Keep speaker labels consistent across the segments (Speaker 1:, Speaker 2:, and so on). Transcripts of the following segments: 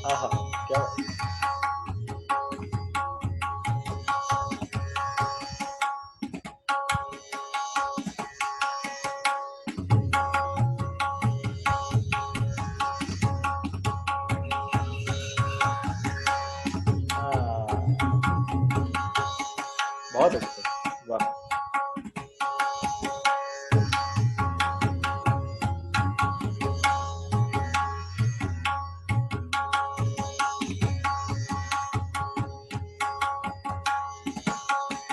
Speaker 1: आहा, क्या हाँ, बहुत अच्छे, वाह।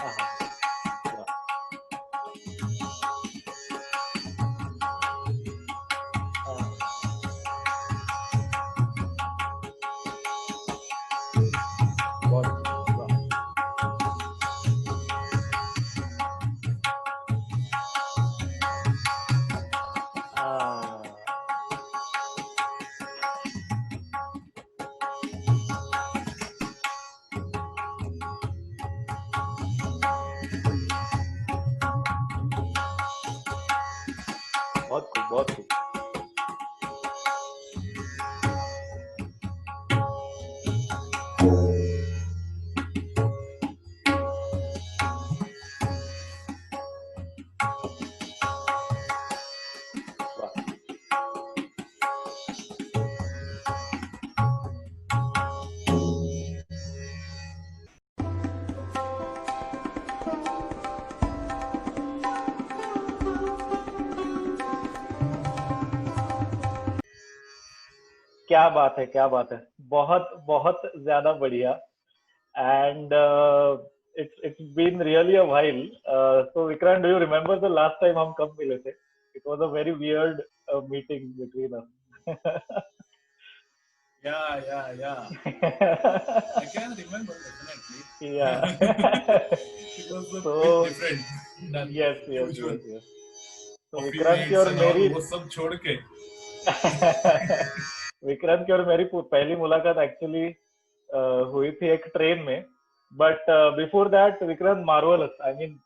Speaker 1: आहा, वाह। हाँ, बहुत वाह। हाँ, बहुत खूब, बहुत खूब। वाह। क्या बात है, क्या बात है। बहुत बहुत ज्यादा बढ़िया। And it's been really a while. So Vikrant, do you remember the last time हम कब मिले थे? It was a very weird meeting between us.
Speaker 2: Yeah. I can remember definitely.
Speaker 1: Yeah.
Speaker 2: It was a bit
Speaker 1: So
Speaker 2: different than
Speaker 1: yes, yes,
Speaker 2: usual.
Speaker 1: yes, yes. तो
Speaker 2: Coffee
Speaker 1: Vikrant की
Speaker 2: mates
Speaker 1: और
Speaker 2: and all
Speaker 1: मेरी
Speaker 2: वो सब छोड़ के.
Speaker 1: विक्रांत की और मेरी पहली मुलाकात एक्चुअली हुई थी एक ट्रेन में. But before that Vikrant marvellous, I mean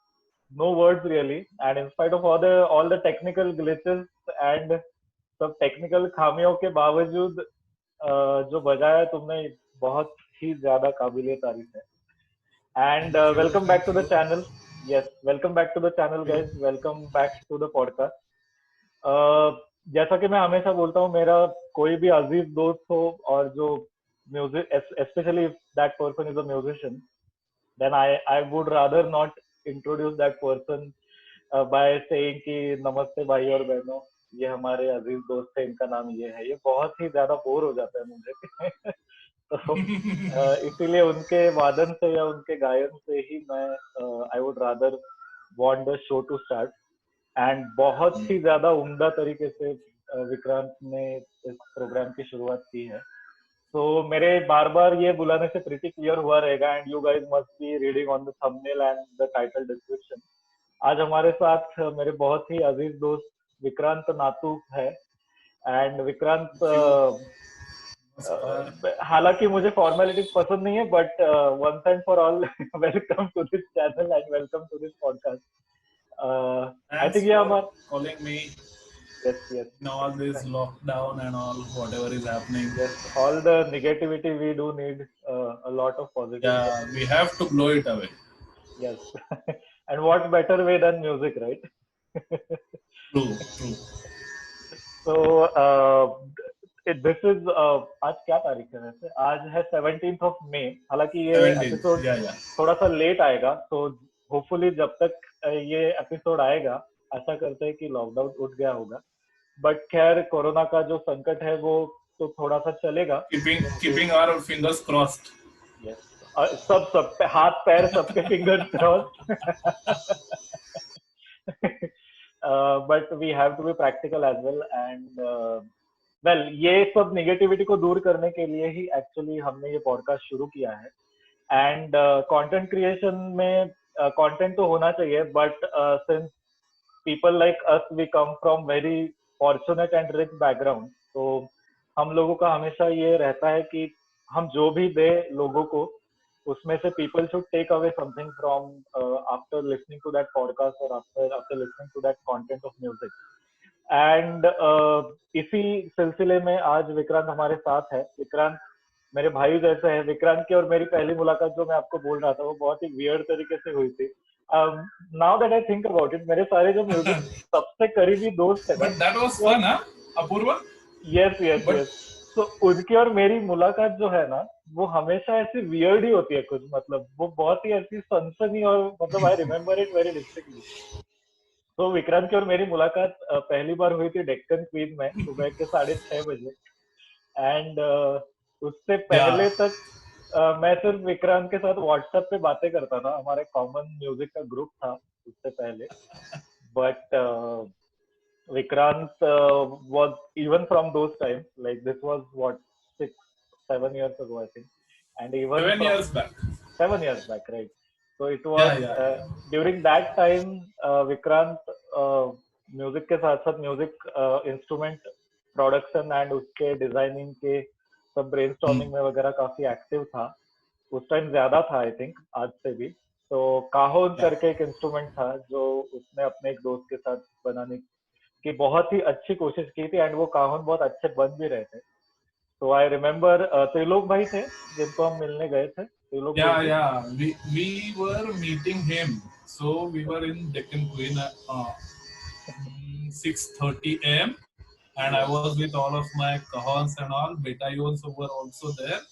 Speaker 1: no words really, and in spite of all the technical glitches and सब टेक्निकल खामियों के बावजूद जो बजाया तुमने, बहुत ही ज्यादा काबिलियत तारीफ है. And welcome back
Speaker 2: Thank
Speaker 1: to the
Speaker 2: you.
Speaker 1: Channel. Yes, welcome back to the channel
Speaker 2: You.
Speaker 1: Guys, welcome back to the podcast. जैसा कि मैं हमेशा बोलता हूँ, मेरा कोई भी अजीज दोस्त हो और जो music, specially if that person is a musician, then I would rather not introduce that person by saying कि नमस्ते भाई और बहनों, ये हमारे अजीज दोस्त है, इनका नाम ये है. ये बहुत ही ज्यादा बोर हो जाता है मुझे. तो इसीलिए उनके वादन से या उनके गायन से ही मैं I would rather want the show to start. And बहुत ही ज्यादा उम्दा तरीके से विक्रांत ने इस प्रोग्राम की शुरुआत की है. तो मेरे बार बार ये बुलाने से प्रीटी क्लियर हुआ रहेगा, and you guys must be reading on the thumbnail and the title description. आज हमारे साथ मेरे बहुत ही अजीज दोस्त विक्रांत नातू है. And Vikrant,
Speaker 2: Thank you. नमस्कार.
Speaker 1: हालांकि मुझे फॉर्मेलिटीज पसंद नहीं है, but once and for all welcome to this channel and welcome to this podcast. I
Speaker 2: Thanks
Speaker 1: think ये
Speaker 2: for
Speaker 1: हमारा.
Speaker 2: calling me
Speaker 1: yes, yes,
Speaker 2: in all this lockdown and all whatever is happening.
Speaker 1: Yes. All the negativity we do need a lot of positivity.
Speaker 2: Yeah, we have to blow it away.
Speaker 1: Yes. And what better way than music, right?
Speaker 2: True.
Speaker 1: So, this is, आज क्या तारीख है वैसे? आज है 17th of May. हालांकि ये
Speaker 2: 17.
Speaker 1: Episode
Speaker 2: Yeah.
Speaker 1: थोड़ा सा लेट आएगा, तो होपफुली जब तक ये एपिसोड आएगा, आशा करते हैं कि लॉकडाउन उठ गया होगा. बट खैर, कोरोना का जो संकट है वो तो थोड़ा सा चलेगा, क्योंकि
Speaker 2: Keeping our fingers crossed.
Speaker 1: Yes, हाथ पैर सबके fingers crossed. But we have to be practical as well. And well, ये सब नेगेटिविटी को दूर करने के लिए ही एक्चुअली हमने ये पॉडकास्ट शुरू किया है. एंड कंटेंट क्रिएशन में कंटेंट तो होना चाहिए, but since people like us, we come from very fortunate and rich background. तो हम लोगों का हमेशा ये रहता है कि हम जो भी दे लोगों को, उसमें से people should take away something from after listening to that podcast or after listening to that content of music. And इसी सिलसिले में आज विक्रांत हमारे साथ है. विक्रांत, मेरे भाई जैसे है। विक्रांत की और मेरी पहली मुलाकात जो मैं आपको बोल रहा था वो बहुत ही वियर्ड तरीके से हुई थी। Now that I think about it, मेरे सारे जो म्यूजिक सबसे करीबी दोस्त है ना,
Speaker 2: But that was
Speaker 1: वो
Speaker 2: fun, huh? Apurva?
Speaker 1: Yes yes
Speaker 2: But
Speaker 1: yes, तो उनकी और मेरी मुलाकात जो है ना, वो हमेशा ऐसी वियर्ड ही होती है कुछ, मतलब वो बहुत ही ऐसी सनसनी, और मतलब I remember it very distinctly. तो विक्रांत की और मेरी मुलाकात पहली बार हुई थी डेक्कन क्वीन में सुबह के 6:30 बजे। एंड उससे
Speaker 2: yeah,
Speaker 1: पहले तक मैं सिर्फ विक्रांत के साथ व्हाट्सएप पे बातें करता था, हमारे कॉमन म्यूजिक का ग्रुप था उससे पहले। But Vikrant was even from those times, like this was what, 6 7 years ago I think, and even
Speaker 2: 7 years
Speaker 1: from
Speaker 2: back.
Speaker 1: 7 years back, right? So it
Speaker 2: Yeah,
Speaker 1: was
Speaker 2: yeah, yeah.
Speaker 1: during that time Vikrant music के साथ साथ music instrument production and उसके designing के सब brainstorming
Speaker 2: Hmm.
Speaker 1: में वगैरह काफी active था। उस टाइम ज्यादा था आई थिंक आज से भी। तो काहोन
Speaker 2: Yeah.
Speaker 1: करके एक इंस्ट्रूमेंट था जो उसने अपने एक दोस्त के साथ बनाने की बहुत ही अच्छी कोशिश की थी, एंड वो काहन बहुत अच्छे बन भी रहे थे। तो आई रिमेम्बर त्रिलोक भाई थे जिनको हम मिलने गए थे, Trilok
Speaker 2: Yeah,
Speaker 1: Joshi.
Speaker 2: yeah. We were meeting him. So we were in Deccan Queen at 6:30 a.m. and I
Speaker 1: yes
Speaker 2: was with all of my kahons and all. Betayons were also there.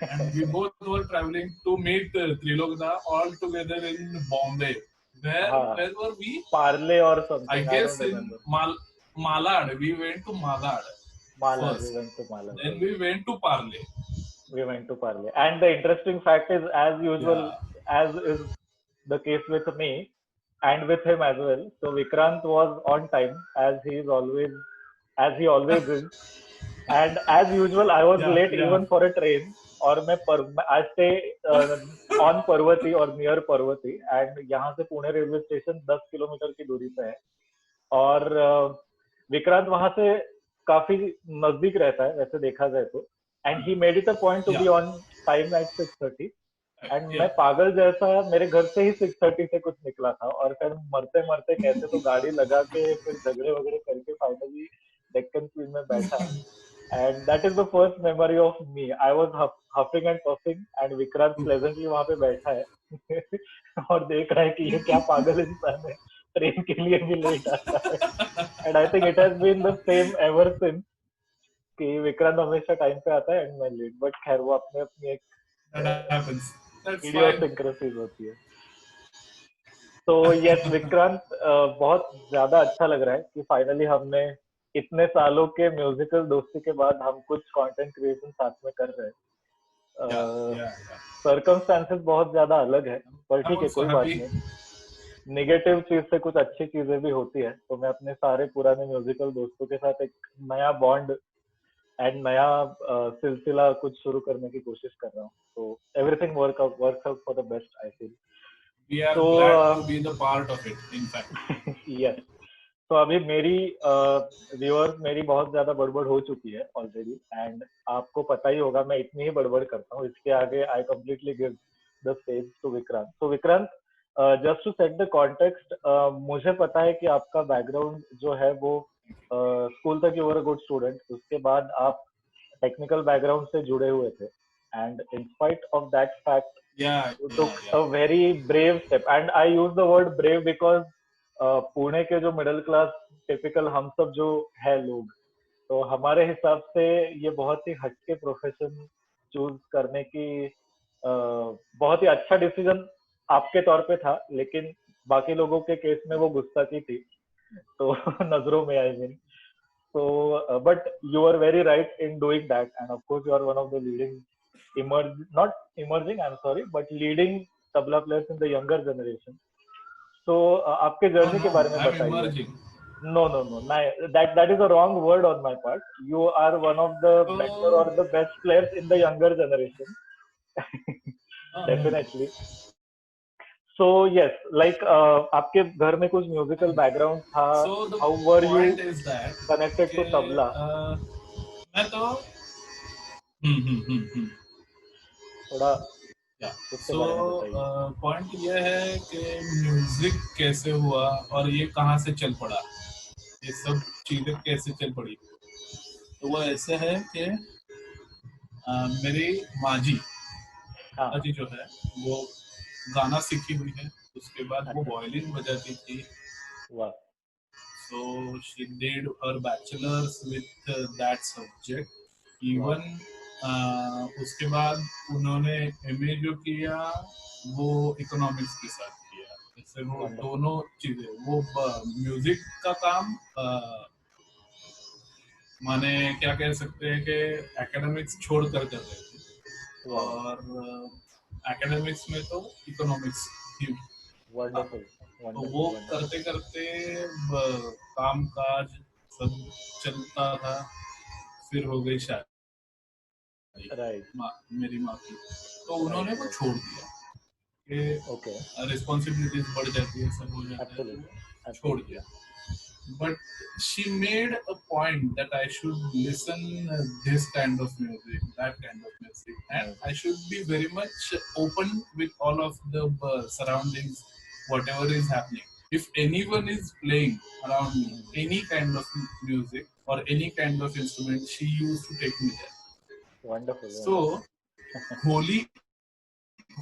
Speaker 2: And we both were traveling to meet Trilokda all together in Bombay.
Speaker 1: हाँ,
Speaker 2: Where were we?
Speaker 1: Parle और
Speaker 2: I
Speaker 1: समथिंग, I
Speaker 2: guess
Speaker 1: don't
Speaker 2: in
Speaker 1: remember.
Speaker 2: Malad. We went to Malad
Speaker 1: Malad, we
Speaker 2: first.
Speaker 1: Went to Malad,
Speaker 2: Then
Speaker 1: right.
Speaker 2: we went to Parle.
Speaker 1: We went to Parle. And the interesting fact is, as usual,
Speaker 2: Yeah.
Speaker 1: as is the case with me and with him as well. So Vikrant was on time, as he always is. And as usual, I was
Speaker 2: Yeah,
Speaker 1: late
Speaker 2: yeah.
Speaker 1: even for a train. और I stay on Parvati और near Parvati, and यहाँ से Pune railway station 10 kilometre की दूरी पे है। और विक्रांत वहां से काफी नजदीक रहता है वैसे देखा जाए तो, and he made it a point to
Speaker 2: Yeah.
Speaker 1: Be on time at 6:30। And मैं
Speaker 2: Yeah.
Speaker 1: पागल जैसा मेरे घर से ही 6:30 से कुछ निकला था, और फिर मरते मरते कैसे तो गाड़ी लगा के फिर झगड़े वगड़े करके फाइनली डेक्कन क्वीन में बैठा। And that is the first memory of me, I was huffing and puffing and Vikrant pleasantly वहां पे बैठा है और देख रहा है कि ये क्या पागल इंसान है, ट्रेन के लिए भी लेट आता है। And I think it has been the same ever since कि विक्रांत हमेशा टाइम पे आता है एंड मैं लेट। बट खैर वो अपने अपनी एक
Speaker 2: That happens. That's fine.
Speaker 1: इडियोसिंक्रेसीज होती है। तो यस विक्रांत, बहुत ज्यादा अच्छा लग रहा है कि फाइनली हमने इतने सालों के म्यूजिकल दोस्ती के बाद हम कुछ कंटेंट क्रिएशन साथ में कर रहे
Speaker 2: Yeah,
Speaker 1: हैं।
Speaker 2: yeah, yeah.
Speaker 1: सर्कमस्टांसेस बहुत ज्यादा अलग है, पर
Speaker 2: I'm
Speaker 1: ठीक है
Speaker 2: also
Speaker 1: कोई बात
Speaker 2: happy.
Speaker 1: नहीं। नेगेटिव चीज से कुछ अच्छी चीजें भी होती है, तो मैं अपने सारे पुराने म्यूजिकल दोस्तों के साथ एक नया बॉन्ड एंड नया सिलसिला कुछ शुरू करने की कोशिश कर रहा हूँ। तो everything work out for the best I feel.
Speaker 2: We are
Speaker 1: तो
Speaker 2: glad to be the part of it, in fact.
Speaker 1: Yes, तो अभी मेरी व्यूअर्स मेरी बहुत ज्यादा बड़बड़ हो चुकी है ऑलरेडी, एंड आपको पता ही होगा मैं इतनी ही बड़बड़ करता हूँ, इसके आगे I completely give the stage to Vikrant. तो Vikrant, just to set the context, मुझे पता है कि आपका बैकग्राउंड जो है वो स्कूल तक you were a good student, उसके बाद आप टेक्निकल बैकग्राउंड से जुड़े हुए थे, and in spite of that fact
Speaker 2: Yeah,
Speaker 1: you
Speaker 2: yeah,
Speaker 1: took
Speaker 2: yeah.
Speaker 1: a very brave step, and I use the word brave because Pune के जो मिडिल क्लास टिपिकल हम सब जो है लोग, तो हमारे हिसाब से ये बहुत ही हटके प्रोफेशन चूज करने की बहुत ही अच्छा डिसीजन आपके तौर पे था, लेकिन बाकी लोगों के केस में वो गुस्ताखी थी, तो नजरों में I mean. So, but you are very right in doing that, and of course, you are one of the leading not emerging, I'm sorry, but leading tabla players in the younger generation. So, आपके
Speaker 2: No,
Speaker 1: journey के
Speaker 2: no,
Speaker 1: बारे में
Speaker 2: I'm
Speaker 1: बताइए।
Speaker 2: emerging.
Speaker 1: No, no, no, that is a wrong word on my part. You are one of the better
Speaker 2: So,
Speaker 1: or the best players in the younger generation,
Speaker 2: no, no.
Speaker 1: definitely. So yes, like आपके घर में कुछ musical background था,
Speaker 2: So the
Speaker 1: how were you
Speaker 2: point is that
Speaker 1: connected to
Speaker 2: कि
Speaker 1: tabla?
Speaker 2: मैं तो हम्म
Speaker 1: थोड़ा
Speaker 2: या
Speaker 1: उसके
Speaker 2: सो
Speaker 1: बारे में बताइए।
Speaker 2: पॉइंट ये है कि म्यूजिक कैसे हुआ और ये कहाँ से चल पड़ा, ये सब चीजें कैसे चल पड़ी। तो वो ऐसे है कि मेरी माँ जी
Speaker 1: हाँ,
Speaker 2: जो है वो गाना सीखी हुई है, उसके बाद वो
Speaker 1: अच्छा,
Speaker 2: वायलिन बजाती थी.
Speaker 1: वाह,
Speaker 2: So she did her bachelor's with that subject.
Speaker 1: वाह,
Speaker 2: Even उसके बाद उन्होंने एमए जो किया वो इकोनॉमिक्स के साथ किया. जैसे वो
Speaker 1: वंडरफुल,
Speaker 2: दोनों चीजें, वो म्यूजिक का काम माने क्या कह सकते हैं कि एकेडमिक्स छोड़ कर रहे थे,
Speaker 1: वाह,
Speaker 2: और एकेडमिक्स में तो इकोनॉमिक्स ही था.
Speaker 1: वंडरफुल,
Speaker 2: तो वो
Speaker 1: वंडरफुल, वंडरफुल,
Speaker 2: करते करते काम काज सब चलता था. फिर हो गई शादी
Speaker 1: राइट,
Speaker 2: मेरी माँ की, तो उन्होंने
Speaker 1: राइट,
Speaker 2: वो
Speaker 1: राइट,
Speaker 2: छोड़ दिया
Speaker 1: ओके,
Speaker 2: कि रिस्पॉन्सिबिलिटीज बढ़ जाती है, सब हो जाता है, तो
Speaker 1: एब्सोल्युटली,
Speaker 2: छोड़
Speaker 1: एब्सोल्युटली,
Speaker 2: दिया. But she made a point that I should listen this kind of music, that kind of music, and
Speaker 1: nice,
Speaker 2: I should be very much open with all of the surroundings, whatever is happening. If anyone is playing around me, any kind of music or any kind of instrument, she used to take me there.
Speaker 1: Wonderful,
Speaker 2: So,
Speaker 1: wonderful,
Speaker 2: Holi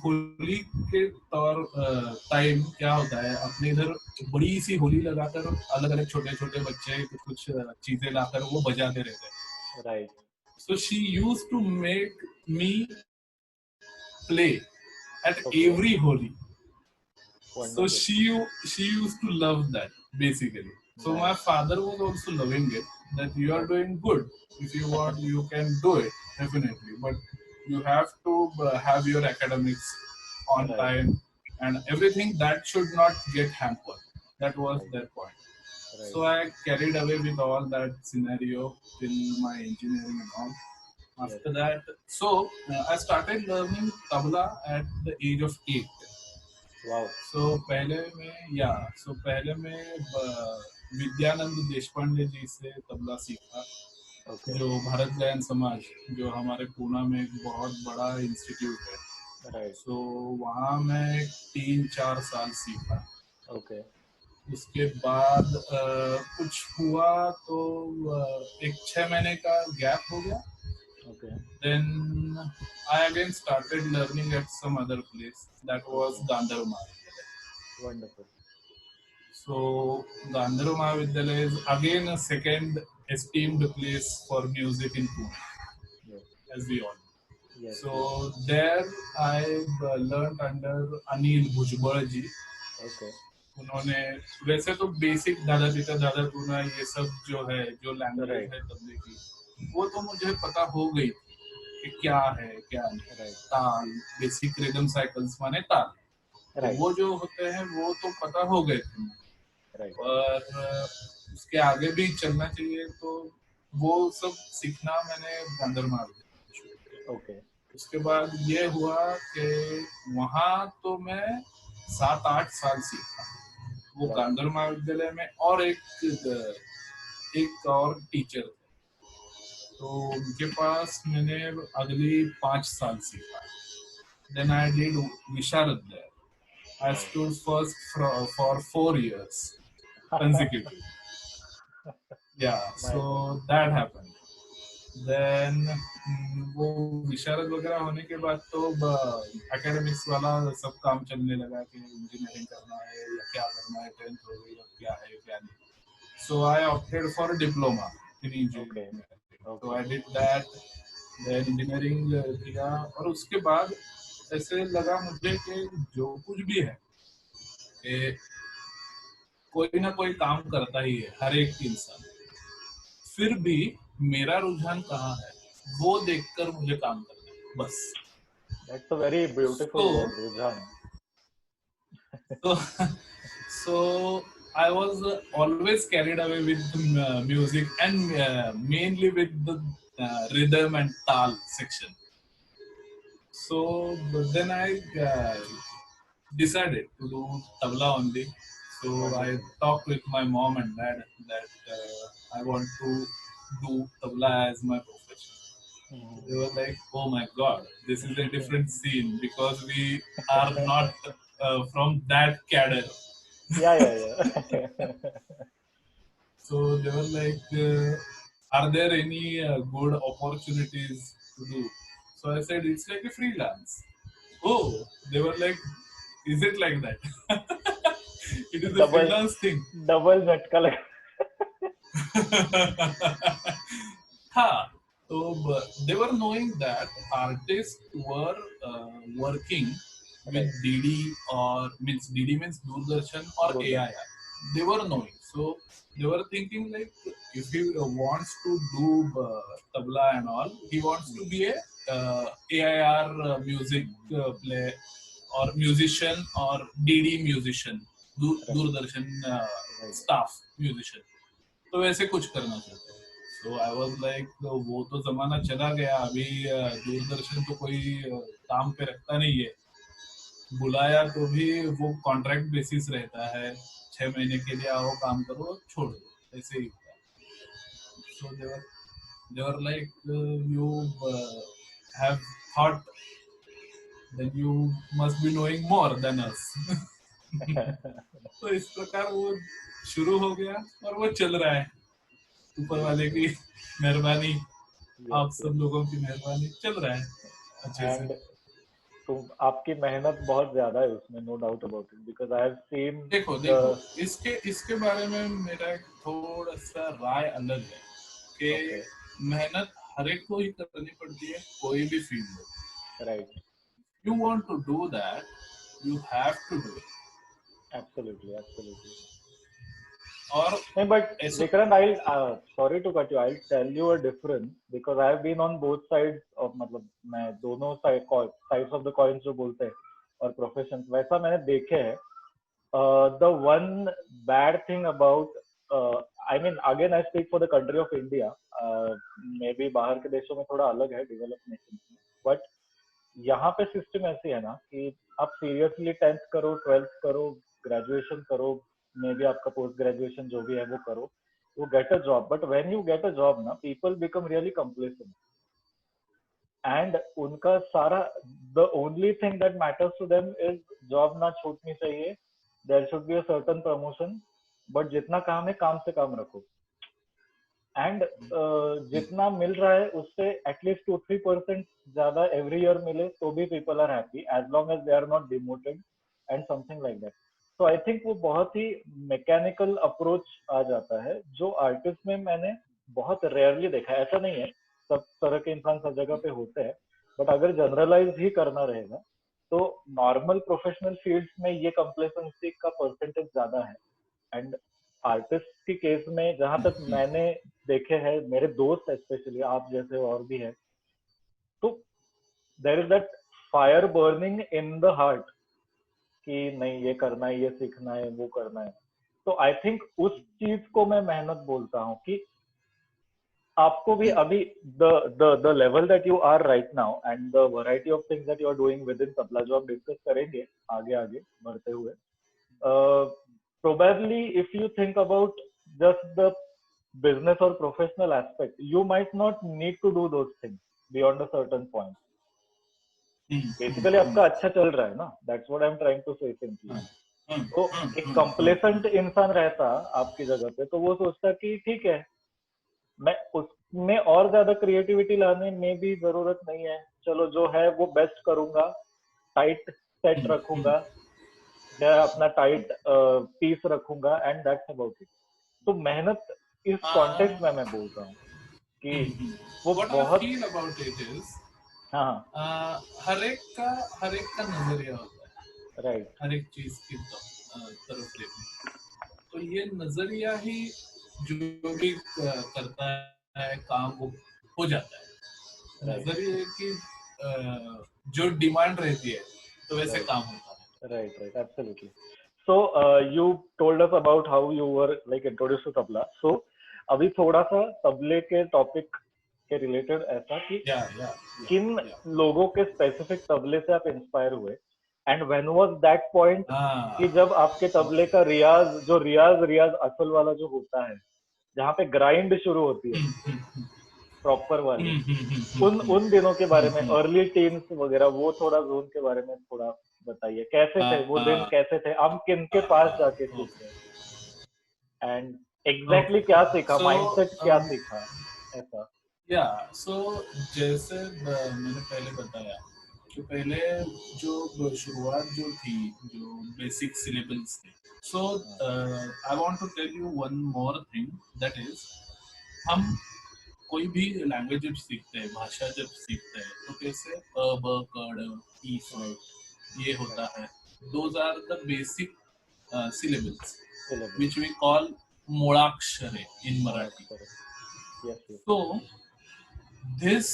Speaker 2: Holi के तौर time क्या होता है, अपने इधर बड़ी सी होली लगाकर अलग अलग छोटे छोटे बच्चे कुछ कुछ चीजें लाकर वो बजाते रहते हैं.
Speaker 1: Right,
Speaker 2: so she use to make me play at
Speaker 1: okay,
Speaker 2: every Holi. So
Speaker 1: wonderful,
Speaker 2: she used to love that basically. So my
Speaker 1: nice,
Speaker 2: father was also loving it, that you are
Speaker 1: okay,
Speaker 2: doing good. If you want, you can do it definitely, but you have to have your academics on
Speaker 1: right,
Speaker 2: time and everything that should not get hampered. That was
Speaker 1: right,
Speaker 2: their point.
Speaker 1: Right,
Speaker 2: So I carried away with all that scenario till my engineering and all.
Speaker 1: Yes,
Speaker 2: After that, so I started learning tabla at the age of 8.
Speaker 1: Wow,
Speaker 2: पहले मैं विद्यानंद देशपांडे जी से तबला सीखा,
Speaker 1: okay,
Speaker 2: जो भारत गायन समाज, जो हमारे पूना में एक बहुत बड़ा इंस्टीट्यूट है.
Speaker 1: राइट,
Speaker 2: सो वहाँ मैं 3-4 साल सीखा.
Speaker 1: ओके,
Speaker 2: उसके बाद कुछ हुआ तो एक 6 महीने का गैप हो गया.
Speaker 1: Okay,
Speaker 2: Then I again started learning at some other place. That was
Speaker 1: okay,
Speaker 2: Gandharv Mahavidyalaya.
Speaker 1: Wonderful,
Speaker 2: So Gandharv Mahavidyalaya is again a second esteemed place for music in Pune,
Speaker 1: yes,
Speaker 2: as we all know.
Speaker 1: Yes, yes,
Speaker 2: So there I learned under Anil Bhujbal ji.
Speaker 1: Okay,
Speaker 2: उन्होंने वैसे तो basic दादा पिता दादा tuna ये सब जो है, जो लैंग्वेज
Speaker 1: राइट,
Speaker 2: है तबले की, वो तो मुझे पता हो गई कि क्या है क्या नहीं.
Speaker 1: राइट,
Speaker 2: ताल, बेसिक रिदम साइकिल्स माने ताल, तो
Speaker 1: राइट,
Speaker 2: वो जो होते हैं वो तो पता हो गए थे.
Speaker 1: राइट,
Speaker 2: पर उसके आगे भी चलना चाहिए, तो वो सब सीखना मैंने गांधर महाविद्यालय में शुरू किया.
Speaker 1: ओके,
Speaker 2: उसके बाद ये हुआ कि वहाँ तो मैं 7-8 साल सीखा, वो
Speaker 1: वाओ,
Speaker 2: गांधर महाविद्यालय में. और एक और टीचर थे, तो उनके पास मैंने अगली 5 साल सीखा. Then I did Visharad there. I
Speaker 1: wow,
Speaker 2: stood first for 4 years consecutively. Yeah,
Speaker 1: nice,
Speaker 2: so that happened. Then वो विशारद वगैरह होने के बाद तो एकेडमिक्स वाला सब काम चलने लगा कि इंजीनियरिंग करना है या क्या करना है, 10th हो गई अब क्या है क्या नहीं. So I opted for a diploma in
Speaker 1: okay,
Speaker 2: engineering. So
Speaker 1: okay,
Speaker 2: I did that. Then engineering किया, और उसके बाद ऐसे लगा मुझे कि जो कुछ भी है, कि कोई ना कोई काम करता ही है हर एक इंसान. फिर भी मेरा रुझान कहाँ है, वो देखकर मुझे काम करना है बस.
Speaker 1: दैट्स अ वेरी ब्यूटीफुल
Speaker 2: तो
Speaker 1: वर्ड, रुझान,
Speaker 2: so so I was always carried away with music, and mainly with the rhythm and tal section. So but then I decided to do tabla only. So I
Speaker 1: wonderful,
Speaker 2: talked with my mom and dad that I want to do tabla as my profession. They were like, "Oh my God, this is a different scene because we are not from that cadre."
Speaker 1: या, या,
Speaker 2: So they were like, "Are there any good opportunities to do?" So I said it's like a freelance. Oh, they were like, is it like that? It is a
Speaker 1: double
Speaker 2: freelance thing.
Speaker 1: Double झटका लगा.
Speaker 2: हाँ, so they were knowing that artists were working with DD or means DD means Doordarshan or AIR. They were knowing, so they were thinking like if he wants to do tabla and all, he wants to be a AIR music play or musician or DD musician, Doordarshan staff musician. तो वैसे कुछ करना चाहते हैं. So I was like, वो तो जमाना चला गया. अभी दूरदर्शन तो कोई काम पे रखता नहीं है. बुलाया तो भी वो कॉन्ट्रैक्ट बेसिस रहता है. 6 महीने के लिए आओ, काम करो, छोड़ दो, ऐसे ही. So they were like, you have thought that you must be knowing more than us. तो इस प्रकार वो शुरू हो गया और वो चल रहा है. ऊपर वाले की मेहरबानी, आप सब लोगों की मेहरबानी, चल रहा है अच्छे से.
Speaker 1: तो आपकी मेहनत बहुत ज्यादा है उसमें, no doubt about it, because I have seen.
Speaker 2: देखो इसके बारे में मेरा एक थोड़ा सा राय अलग है कि मेहनत हर एक को ही करनी पड़ती है, कोई भी फील्ड हो.
Speaker 1: Right.
Speaker 2: You want to do that, you have to do it.
Speaker 1: Absolutely.
Speaker 2: और
Speaker 1: नहीं, but Vikrant, I'll sorry to cut you. I'll tell you a difference because I've been on both sides of, मतलब मैं दोनों sides of the coins जो बोलते हैं और professions वैसा मैंने देखे हैं. The one bad thing about I mean again I speak for the country of India. Maybe बाहर के देशों में थोड़ा अलग है, developed nations में, but यहाँ पे सिस्टम ऐसी है ना कि आप सीरियसली 10th करो, 12th करो, ग्रेजुएशन करो, मे बी आपका पोस्ट ग्रेजुएशन जो भी है वो करो, you get a job. But when you get a job ना, people become really complacent. And उनका सारा, the only thing that matters to them is job ना छूटनी चाहिए, there should be a certain promotion, but जितना काम है काम से काम रखो. एंड जितना मिल रहा है उससे एटलीस्ट 2-3% ज्यादा एवरी ईयर मिले तो भी people are happy as long as they are not demoted and something like that. तो आई थिंक वो बहुत ही मैकेनिकल अप्रोच आ जाता है जो आर्टिस्ट में मैंने बहुत रेयरली देखा है. ऐसा नहीं है, सब तरह के इंसान सब जगह पे होते हैं, बट अगर जनरलाइज ही करना रहेगा तो नॉर्मल प्रोफेशनल फील्ड्स में ये कंप्लेसेंसी का परसेंटेज ज्यादा है. एंड आर्टिस्ट के केस में जहां तक मैंने देखे हैं, मेरे दोस्त स्पेशली, आप जैसे और भी है, तो there is that fire burning in the heart कि नहीं ये करना है, ये सीखना है, वो करना है. तो आई थिंक उस चीज को मैं मेहनत बोलता हूँ कि आपको भी अभी the level that you are right now and the variety of things that you are doing with in tabla, जो आप डिस्कस करेंगे आगे आगे बढ़ते हुए, probably if you think about just the business or professional aspect, you might not need to do those things beyond a certain point. Basically आपका अच्छा चल रहा है ना, that's what I'm trying to say simply. तो एक complacent इंसान रहता आपकी जगह पे तो वो सोचता कि ठीक है, मैं उसमें और ज्यादा क्रिएटिविटी लाने में भी जरूरत नहीं है, चलो जो है वो बेस्ट करूंगा, टाइट सेट रखूंगा, अपना टाइट पीस रखूंगा एंड दैट्स अबाउट इट. तो मेहनत इस कॉन्टेक्स्ट में मैं बोल रहा हूँ कि वो बहुत
Speaker 2: अबाउट इट इज,
Speaker 1: हाँ,
Speaker 2: हर एक का नजरिया होता है.
Speaker 1: राइट.
Speaker 2: हर एक चीज की तरफ देखने, तो ये नजरिया ही जो भी करता है काम वो हो जाता है. नजरिए की जो डिमांड रहती है तो वैसे काम होता है.
Speaker 1: Right, absolutely. So you told us about how you were like introduced to tabla. So अभी थोड़ा सा तबले के टॉपिक के रिलेटेड ऐसा कि किन लोगों के स्पेसिफिक तबले से आप इंस्पायर हुए and when was that point कि जब आपके तबले का रियाज असल वाला जो होता है, जहाँ पे ग्राइंड शुरू होती है प्रॉपर वाली, उन दिनों के बारे में, अर्ली टीन्स वगैरह, वो थोड़ा जोन के बारे में थोड़ा बताइए. कैसे थे वो दिन, कैसे थे हम, किन के पास जाके सीखे एंड एग्जैक्टली क्या सीखा, माइंडसेट क्या सीखा, ऐसा.
Speaker 2: या सो जैसे मैंने पहले बताया कि पहले जो शुरुआत जो थी, जो बेसिक सिलेबल्स थे, so I want to tell you one more thing, that is हम कोई भी लैंग्वेज जब सीखते हैं, भाषा जब सीखते हैं, तो कैसे अ ब क ड ई स ये होता है, those are the basic syllables
Speaker 1: syllable.
Speaker 2: which we call मूळाक्षरे in Marathi.
Speaker 1: Yes, yes.
Speaker 2: So this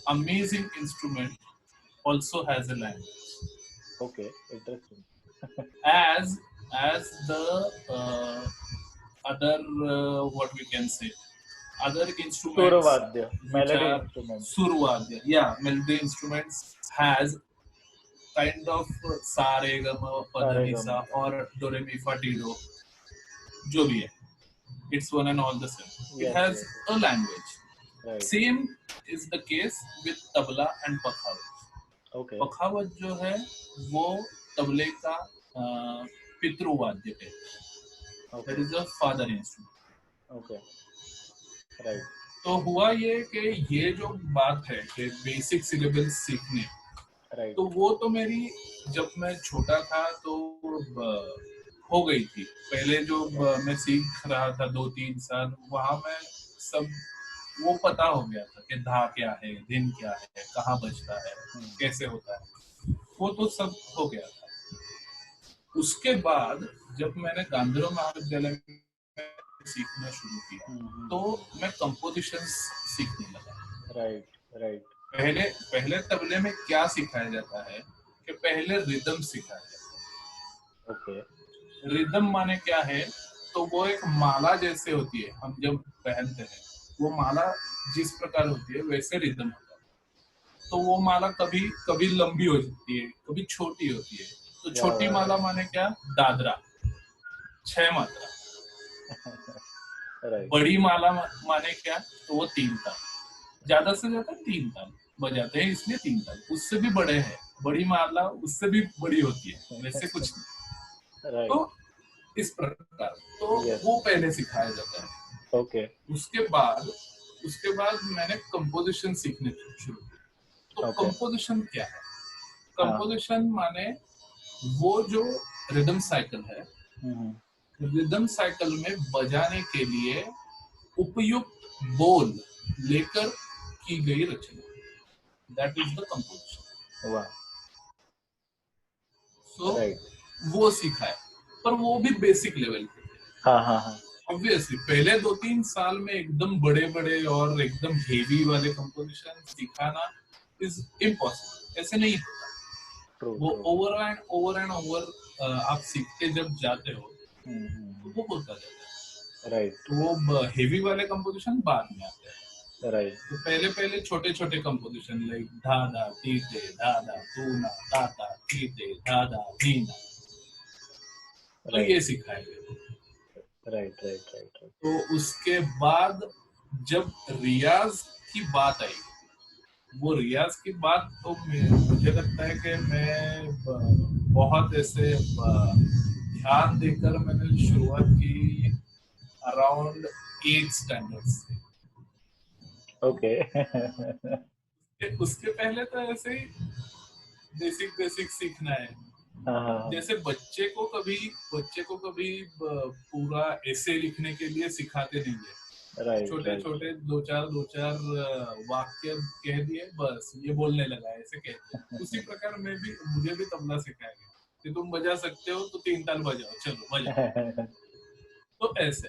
Speaker 2: amazing instrument also has a language.
Speaker 1: Okay, interesting.
Speaker 2: As the other what we can say, other instruments
Speaker 1: Survadya,
Speaker 2: which
Speaker 1: melody
Speaker 2: are
Speaker 1: instruments.
Speaker 2: survadya, yeah, melody instruments has kind of sa re ga ma pa dha ni sa or do re mi fa ti do, jo bhi hai, it's one and all the same. It
Speaker 1: Yes,
Speaker 2: has
Speaker 1: yes.
Speaker 2: a language.
Speaker 1: Right.
Speaker 2: Same is the case with tabla and pakhavat.
Speaker 1: Okay.
Speaker 2: पखावत जो है वो तबले का पितृवाद्य है.
Speaker 1: Okay.
Speaker 2: That is a father instrument.
Speaker 1: Okay. Right.
Speaker 2: तो हुआ ये कि ये जो बात है कि बेसिक सिलेबल्स सीखने,
Speaker 1: Right.
Speaker 2: तो वो तो मेरी जब मैं छोटा था तो हो गई थी. पहले जो मैं सीख रहा था 2-3 साल, वहां मैं सब वो पता हो गया था कि धा क्या है, दिन क्या है, कहाँ बजता है, कैसे होता है, वो तो सब हो गया था. उसके बाद जब मैंने गांधीराम महाविद्यालय में सीखना शुरू किया, तो मैं कंपोजिशन सीखने लगा.
Speaker 1: Right right.
Speaker 2: पहले तबले में क्या सिखाया जाता है कि पहले रिदम सिखाया जाता है.
Speaker 1: ओके.
Speaker 2: रिदम माने क्या है, तो वो एक माला जैसे होती है, हम जब पहनते हैं वो माला जिस प्रकार होती है वैसे रिदम होता है. तो वो माला कभी कभी लंबी हो जाती है, कभी छोटी होती है. तो छोटी माला माने क्या, दादरा 6 मात्रा. बड़ी माला माने क्या, तो वो 3 ताल, ज्यादा से ज्यादा 3 ताल बजाते हैं, इसलिए 3 ताल. उससे भी बड़े हैं, बड़ी माला उससे भी बड़ी होती है, वैसे कुछ नहीं. तो इस प्रकार तो वो पहले सिखाया जाता है.
Speaker 1: ओके.
Speaker 2: उसके बाद मैंने कंपोजिशन सीखने शुरू किया. तो कंपोजिशन क्या है, कंपोजिशन माने वो जो रिदम साइकिल है, रिदम साइकिल में बजाने के लिए उपयुक्त बोल लेकर की गई रचना, दैट इज द कंपोजिशन.
Speaker 1: वाह.
Speaker 2: सो वो सीखा है, पर वो भी बेसिक लेवल पे.
Speaker 1: हाँ हाँ हाँ.
Speaker 2: ऑब्वियसली पहले 2-3 साल में एकदम बड़े बड़े और एकदम हेवी वाले कंपोजिशन सिखाना इज इम्पॉसिबल, ऐसे नहीं होता. वो ओवर एंड ओवर आप सीखते जब जाते हो तो वो होता जाता है. राइट. तो वो हेवी वाले कंपोजिशन बाद में आते हैं. राइट. तो पहले छोटे छोटे कंपोजिशन लाइक धा धा ती ते धा धा तू ना ता ता ती ते धा धा धी ना, तो ये सिखाया गया. राइट. तो उसके बाद जब रियाज की बात आई, वो रियाज की बात तो मुझे लगता है कि मैं बहुत ऐसे ध्यान देकर मैंने शुरुआत की अराउंड 8th स्टैंडर्ड से. ओके. उसके पहले तो ऐसे ही बेसिक सीखना है. जैसे बच्चे को कभी पूरा ऐसे लिखने के लिए सिखाते नहीं है. छोटे छोटे 2-4 वाक्य कह दिए, बस ये बोलने लगा, ऐसे कहते. उसी प्रकार मुझे भी तबला सिखाया गया कि तुम बजा सकते हो तो 3 ताल बजाओ, चलो बजाओ. तो ऐसे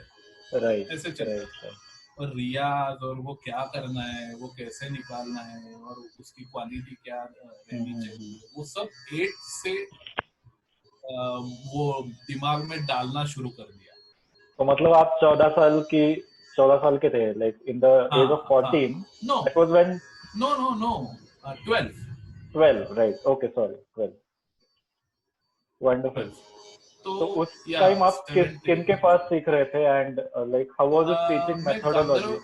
Speaker 2: ऐसे चलता. और रियाज और वो क्या करना है, वो कैसे निकालना है, और उसकी क्वालिटी क्या रहनी चाहिए, वो सब 8 से वो दिमाग में डालना शुरू कर दिया.
Speaker 1: तो मतलब आप 14 साल के थे, like in the age of 14.
Speaker 2: No,
Speaker 1: that was when
Speaker 2: no
Speaker 1: 12, right. Okay, sorry, 12. Wonderful. तो उस टाइम आप किन के पास सीख रहे थे, and like how was his teaching methodology?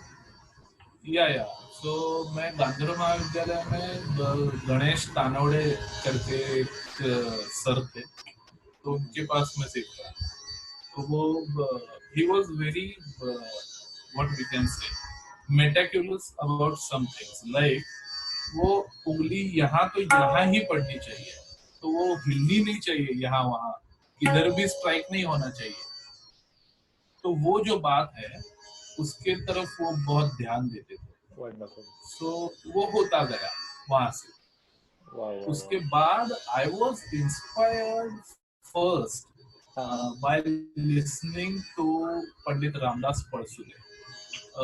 Speaker 2: सो मैं गांधीराम महाविद्यालय में गणेश तानवड़े करके एक सर थे, तो उनके पास मैं सीख रहा. तो वो he was very what we can say, meticulous about some things like वो उंगली यहाँ तो यहाँ ही पड़नी चाहिए, तो वो हिलनी नहीं चाहिए यहाँ वहाँ, इधर भी स्ट्राइक नहीं होना चाहिए। तो वो जो बात है उसके तरफ वो बहुत ध्यान देते थे।
Speaker 1: Wonderful.
Speaker 2: सो वो होता गया वहां से।
Speaker 1: Wow, wow,
Speaker 2: उसके
Speaker 1: wow.
Speaker 2: बाद I was inspired first by listening to Pandit Ramdas Parsule, a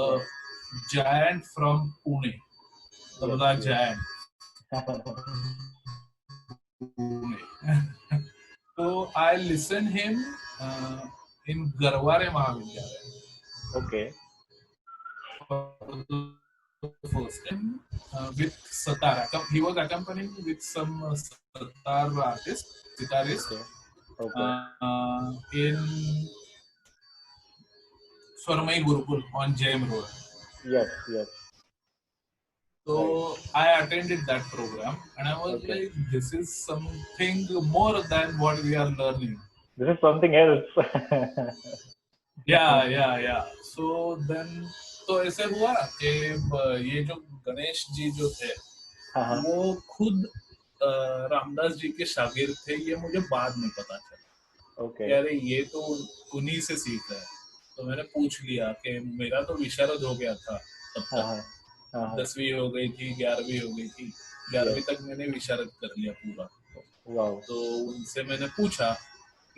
Speaker 2: giant from Pune, the
Speaker 1: Yes,
Speaker 2: giant
Speaker 1: yes.
Speaker 2: Pune. So I listened him in Garware Mahavidyalaya
Speaker 1: Okay.
Speaker 2: for the first time with Satar. He was accompanying with some Satar artist, guitarist,
Speaker 1: Okay. Okay.
Speaker 2: in Swarmai Gurukul on JM Road.
Speaker 1: Yes, yes.
Speaker 2: So
Speaker 1: Right.
Speaker 2: I attended that program and I was
Speaker 1: Okay.
Speaker 2: like, this is something more than what we are learning.
Speaker 1: This is something else.
Speaker 2: Yeah. So then तो ऐसे हुआ कि ये जो गणेश जी जो थे
Speaker 1: हाँ,
Speaker 2: वो खुद रामदास जी के शागिर्द थे, ये मुझे बाद में पता चला।
Speaker 1: Okay.
Speaker 2: कि अरे ये तो उन्हीं से सीख रहा है। तो मैंने पूछ लिया कि मेरा तो विशारद हो गया था तब तक, 10वीं हो गई थी, 11वीं हो गई थी, 11वीं तक मैंने विशारद कर लिया पूरा।
Speaker 1: Wow.
Speaker 2: तो उनसे मैंने पूछा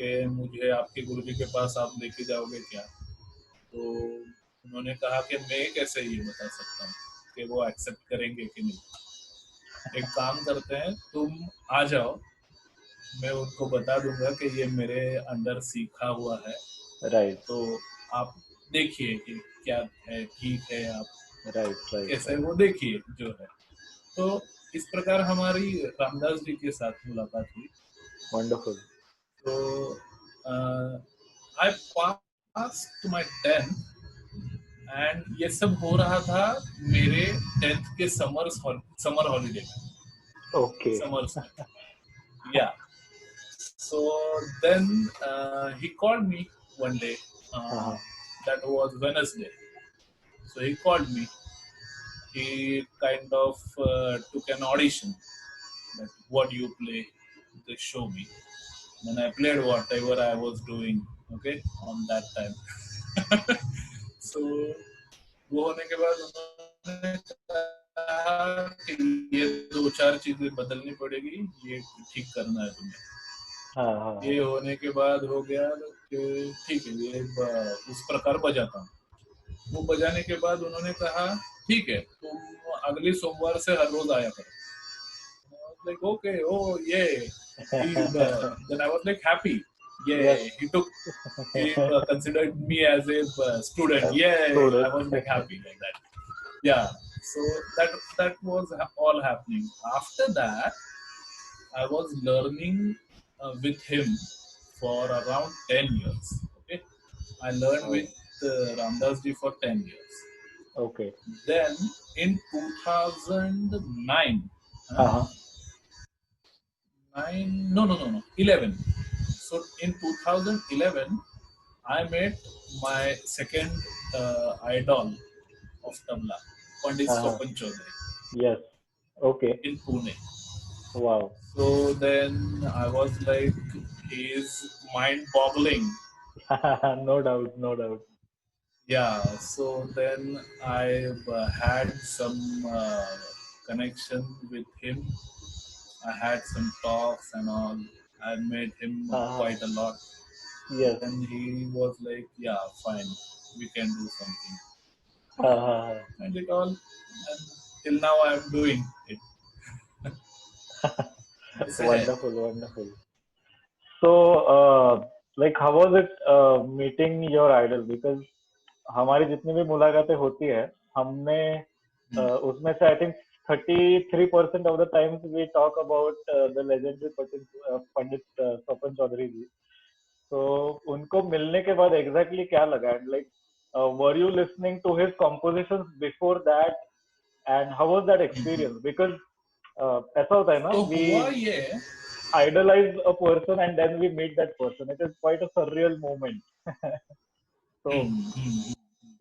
Speaker 2: कि मुझे आपके गुरुजी के पास आप लेके जाओगे क्या? तो उन्होंने कहा कि मैं कैसे ये बता सकता हूँ कि वो एक्सेप्ट करेंगे कि नहीं। एक काम करते हैं, तुम आ जाओ, मैं उनको बता दूंगा कि ये मेरे अंदर सीखा हुआ है,
Speaker 1: Right.
Speaker 2: तो आप देखिए कि क्या है, ठीक है, आप
Speaker 1: Right.
Speaker 2: कैसे वो देखिए जो है। तो इस प्रकार हमारी रामदास जी के साथ मुलाकात हुई।
Speaker 1: Wonderful.
Speaker 2: तो I pass to my 10th and ये सब हो रहा था मेरे 10th के समर हॉलीडे में,
Speaker 1: Okay.
Speaker 2: समर्स में। या so then he called me one day, that was Wednesday. So he called me. He kind of took an audition. That what you play, they show me. Then I played whatever I was doing. Okay, on that time. So वो होने के बाद उन्होंने कहा कि ये 2-4 चीजें बदलनी पड़ेगी, ये ठीक करना है तुम्हें। ये होने के बाद हो गया कि ठीक है, ये उस प्रकार बजाता हूँ। वो बजाने के बाद उन्होंने कहा ठीक है, तुम अगले सोमवार से हर रोज आया करो। Like okay, oh yeah. Then I was like happy. Yeah,
Speaker 1: Yes.
Speaker 2: he considered me as a student. Yeah,
Speaker 1: Student.
Speaker 2: I was like happy like that. Yeah, so that was all happening. After that, I was learning with him for around 10 years. Okay, I learned with Ramdas ji for 10 years.
Speaker 1: Okay.
Speaker 2: Then in 2009, 11. So in 2011, I met my second idol of tabla, Pandit Swapan Chaudhary.
Speaker 1: Yes. Okay.
Speaker 2: In Pune.
Speaker 1: Wow.
Speaker 2: So then I was like, he is mind-boggling.
Speaker 1: No doubt, no doubt.
Speaker 2: Yeah. So then I had some connection with him. I had some talks and all. I met him quite a lot.
Speaker 1: Yes.
Speaker 2: And he was like, yeah, fine, we can do something. And it all, and till now I am doing it.
Speaker 1: Wonderful, wonderful. So, like, how was it meeting your idol? Because हमारी जितनी भी मुलाकातें होती है, हमने उसमें से I think 33% of the times we talk about the legendary Pandit Swapan Chaudhary ji. So उनको मिलने के बाद exactly क्या लगा? And like, were you listening to his compositions before that? And how was that experience? Because ऐसा होता है ना,
Speaker 2: तो
Speaker 1: we
Speaker 2: हुआ ये,
Speaker 1: idolize a person and then we meet that person. It is quite a surreal moment. So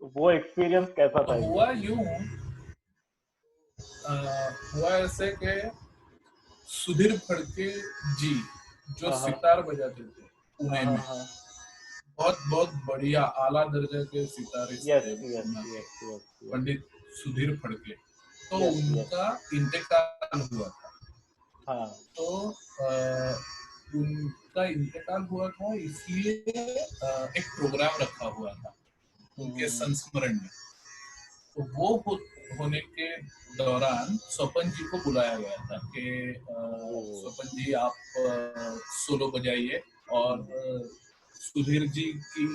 Speaker 1: वो experience कैसा था?
Speaker 2: हुआ यूं, हुआ ऐसे कि सुधीर फड़के जी जो
Speaker 1: हाँ हाँ
Speaker 2: सितार बजाते थे पुणे
Speaker 1: हाँ
Speaker 2: में,
Speaker 1: हाँ।
Speaker 2: बहुत बहुत बढ़िया आला दर्जे के सितारिस्ट
Speaker 1: यस
Speaker 2: थे
Speaker 1: यस
Speaker 2: पुणे के,
Speaker 1: यस यस यस
Speaker 2: पंडित सुधीर फड़के। तो
Speaker 1: यस यस।
Speaker 2: उनका इंतकाल हुआ था।
Speaker 1: हाँ।
Speaker 2: तो उनका इंतकाल हुआ था, इसलिए एक प्रोग्राम रखा हुआ था उनके
Speaker 1: हम्म।
Speaker 2: संस्मरण में। तो वो होने के दौरान स्वपन जी को बुलाया गया था कि
Speaker 1: ओ।
Speaker 2: स्वपन जी आप सोलो बजाइए, और
Speaker 1: हम्म
Speaker 2: सुधीर जी की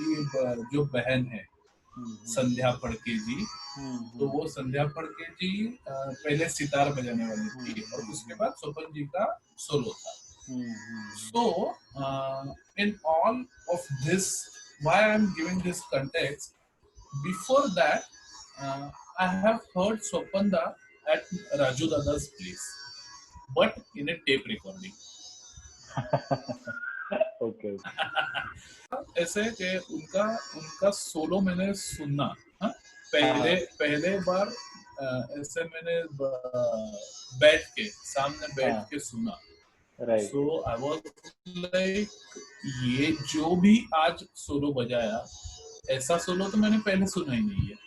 Speaker 2: जो बहन है
Speaker 1: हम्म
Speaker 2: संध्या फड़के जी, तो
Speaker 1: हम्म
Speaker 2: वो संध्या फड़के जी पहले सितार बजाने वाली थी, और उसके बाद स्वपन जी का सोलो था।
Speaker 1: हम्म।
Speaker 2: So, in all of this, why I'm giving this context, before that, I have heard Swapanda at Raju Dada's place, but in a tape recording.
Speaker 1: Okay.
Speaker 2: ऐसे कि उनका उनका सोलो मैंने सुना, हाँ?
Speaker 1: हाँ
Speaker 2: पहले
Speaker 1: हाँ
Speaker 2: पहले बार ऐसे मैंने बैठ के सामने बैठ
Speaker 1: हाँ।
Speaker 2: के सुना।
Speaker 1: Right.
Speaker 2: So I was like, ये जो भी आज सोलो बजाया, ऐसा सोलो तो मैंने पहले सुना ही नहीं है।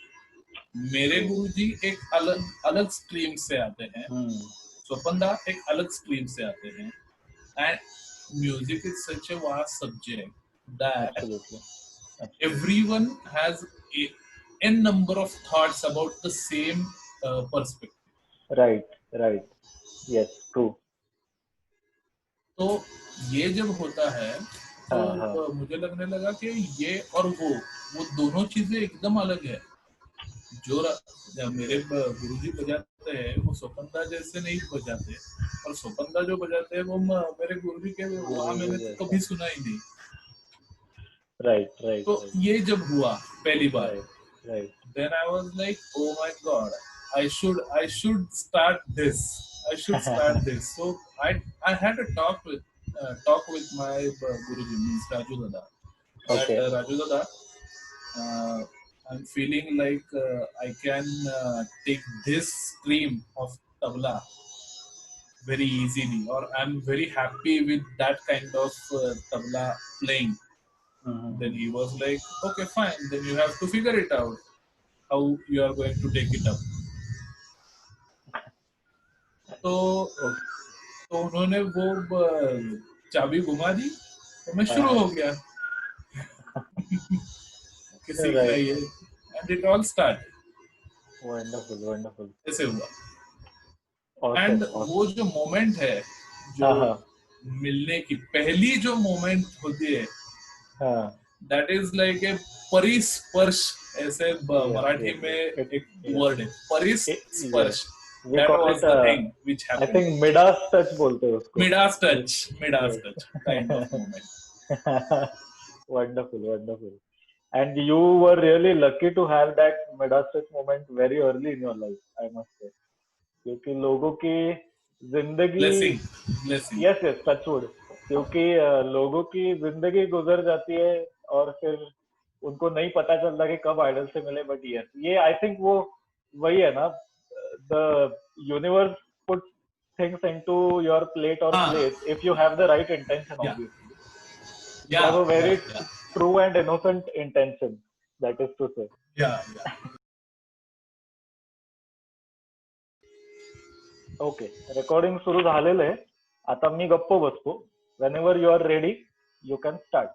Speaker 2: मेरे
Speaker 1: ट्रू।
Speaker 2: गुरुजी एक अलग अलग स्ट्रीम से आते हैं,
Speaker 1: हम्म।
Speaker 2: स्वपन दा एक अलग स्ट्रीम से आते हैं, and music is such a vast subject that
Speaker 1: absolutely.
Speaker 2: everyone has a n number of thoughts about the same perspective.
Speaker 1: Right right. Yes true.
Speaker 2: तो ये जब होता है, तो
Speaker 1: हाँ हाँ
Speaker 2: मुझे लगने लगा कि ये और वो दोनों चीजें एकदम अलग है। जो जब मेरे गुरुजी बजाते हैं वो स्वपनदा जैसे नहीं बजाते, और स्वपनदा जो बजाते हैं वो मेरे गुरुजी के वहां
Speaker 1: गुरुजी
Speaker 2: मैंने तो
Speaker 1: जैसा।
Speaker 2: कभी सुना ही नहीं।
Speaker 1: राइट राइट
Speaker 2: तो
Speaker 1: राइट
Speaker 2: ये जब हुआ पहली बार,
Speaker 1: right right.
Speaker 2: then I was like, oh my god, I should start this. I should start this. So I had a talk with my Guruji, means Raju Dada. That
Speaker 1: okay.
Speaker 2: Raju Dada, I'm feeling like I can take this stream of tabla very easily, or I'm very happy with that kind of tabla playing. Then he was like, okay, fine. Then you have to figure it out how you are going to take it up. तो तो उन्होंने वो चाबी घुमा दी, तो मैं शुरू हो गया कि सीखना
Speaker 1: राइट।
Speaker 2: ही है, and it all start
Speaker 1: wonderful wonderful.
Speaker 2: ऐसे हुआ।
Speaker 1: Awesome
Speaker 2: and
Speaker 1: awesome.
Speaker 2: वो जो मोमेंट है, जो
Speaker 1: हाँ हाँ
Speaker 2: मिलने की पहली जो मोमेंट होती है,
Speaker 1: हाँ।
Speaker 2: दैट इज लाइक ए परिस्पर्श, ऐसे
Speaker 1: यस
Speaker 2: मराठी
Speaker 1: यस
Speaker 2: में
Speaker 1: यस।
Speaker 2: एक
Speaker 1: यस
Speaker 2: वर्ड है
Speaker 1: यस।
Speaker 2: परिस्पर्श।
Speaker 1: We
Speaker 2: that
Speaker 1: call
Speaker 2: was
Speaker 1: it
Speaker 2: the thing which
Speaker 1: I
Speaker 2: happened.
Speaker 1: Think Midas touch बोलते हैं उसको।
Speaker 2: Midas
Speaker 1: yes
Speaker 2: touch kind of moment.
Speaker 1: wonderful wonderful. And you were really lucky to have that Midas touch moment very early in your life, I must say. क्योंकि लोगों की जिंदगी,
Speaker 2: blessing blessing.
Speaker 1: Yes yes touchwood, क्योंकि लोगों की जिंदगी गुजर जाती है और फिर उनको नहीं पता चलता कि कब आइडल से मिले। बट यस, ये आई थिंक वो वही है ना, the universe put things into your plate और
Speaker 2: हाँ,
Speaker 1: place if you have the right intention
Speaker 2: या
Speaker 1: ऑब्वियसली। You
Speaker 2: या
Speaker 1: have a
Speaker 2: या
Speaker 1: very
Speaker 2: या
Speaker 1: true and innocent intention, that is to say.
Speaker 2: या
Speaker 1: Okay, recording सुरू झालेलं आहे. आता मी गप्प बसतो. Whenever you are ready, you can start.